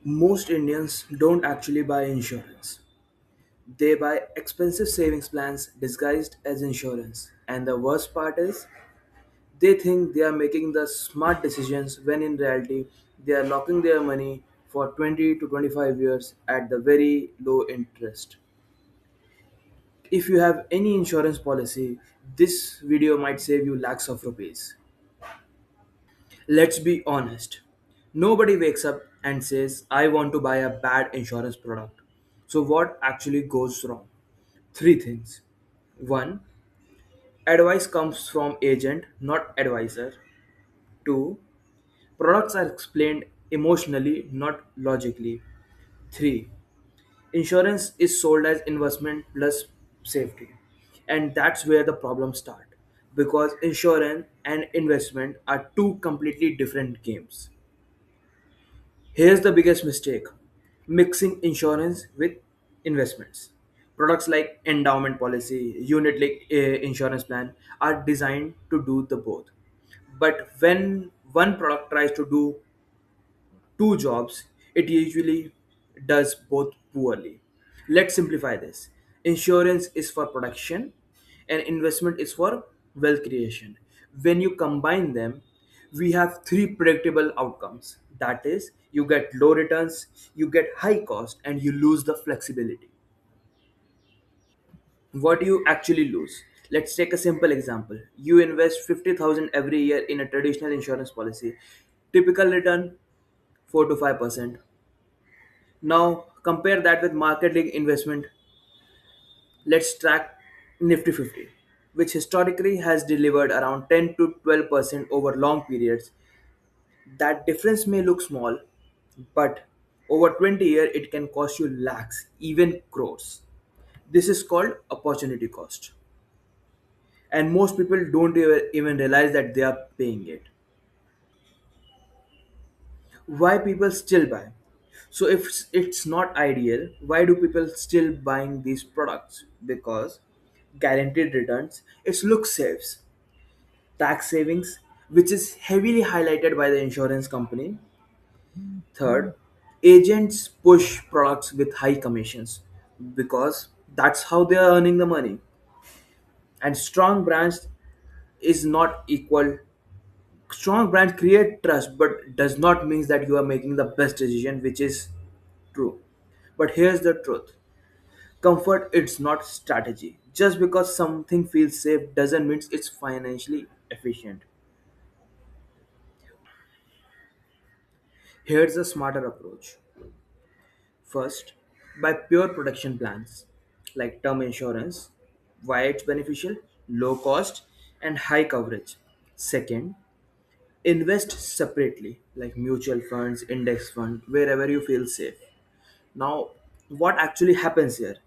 Most Indians don't actually buy insurance. They buy expensive savings plans disguised as insurance. And the worst part is, they think they are making the smart decisions when in reality, they are locking their money for 20 to 25 years at the very low interest. If you have any insurance policy, this video might save you lakhs of rupees. Let's be honest. Nobody wakes up and says, I want to buy a bad insurance product. So, what actually goes wrong? Three things. One, advice comes from agent, not advisor. Two, products are explained emotionally, not logically. Three, insurance is sold as investment plus safety. And that's where the problems start. Because insurance and investment are two completely different games. Here's the biggest mistake: mixing insurance with investments. Products like endowment policy, unit linked insurance plan are designed to do the both. But when one product tries to do two jobs, it usually does both poorly. Let's simplify this. Insurance is for protection and investment is for wealth creation. When you combine them, we have three predictable outcomes. That is, you get low returns, you get high cost, and you lose the flexibility. What do you actually lose? Let's take a simple example. You invest 50,000 every year in a traditional insurance policy. Typical return 4 to 5%. Now compare that with market link investment. Let's track Nifty 50, which historically has delivered around 10 to 12% over long periods. That difference may look small, but over 20 years it can cost you lakhs, even crores. This is called opportunity cost. And most people don't even realize that they are paying it. Why people still buy? So if it's not ideal, why do people still buying these products? Because guaranteed returns, its look saves, tax savings, which is heavily highlighted by the insurance company. Third, agents push products with high commissions because that's how they are earning the money. And is not equal strong brands create trust but does not mean that you are making the best decision, which is true. But here's the truth: comfort, it's not strategy. Just because something feels safe doesn't mean it's financially efficient. Here's a smarter approach. First, buy pure protection plans like term insurance. Why it's beneficial? Low cost and high coverage. Second, invest separately like mutual funds, index fund, wherever you feel safe. Now, what actually happens here?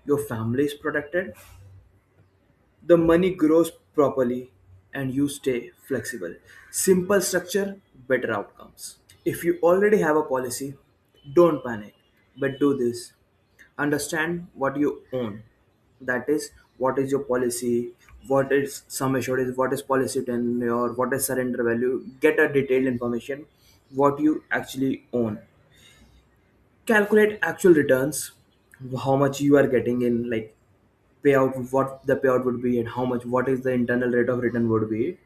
Your family is protected, the money grows properly, and you stay flexible. Simple structure, better outcomes. If you already have a policy, don't panic, but do this. Understand what you own. That is, what is your policy, what is sum assured is, what is policy tenure, what is surrender value. Get a detailed information, what you actually own. Calculate actual returns, how much you are getting in, like payout, what the payout would be, and how much, what is the internal rate of return would be,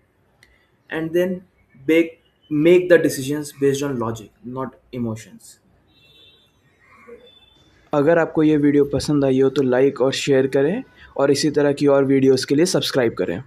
and then make the decisions based on logic, not emotions. अगर आपको ये video पसंद आई हो तो like और share करें और इसी तरह की और वीडियोस के लिए सब्सक्राइब करें।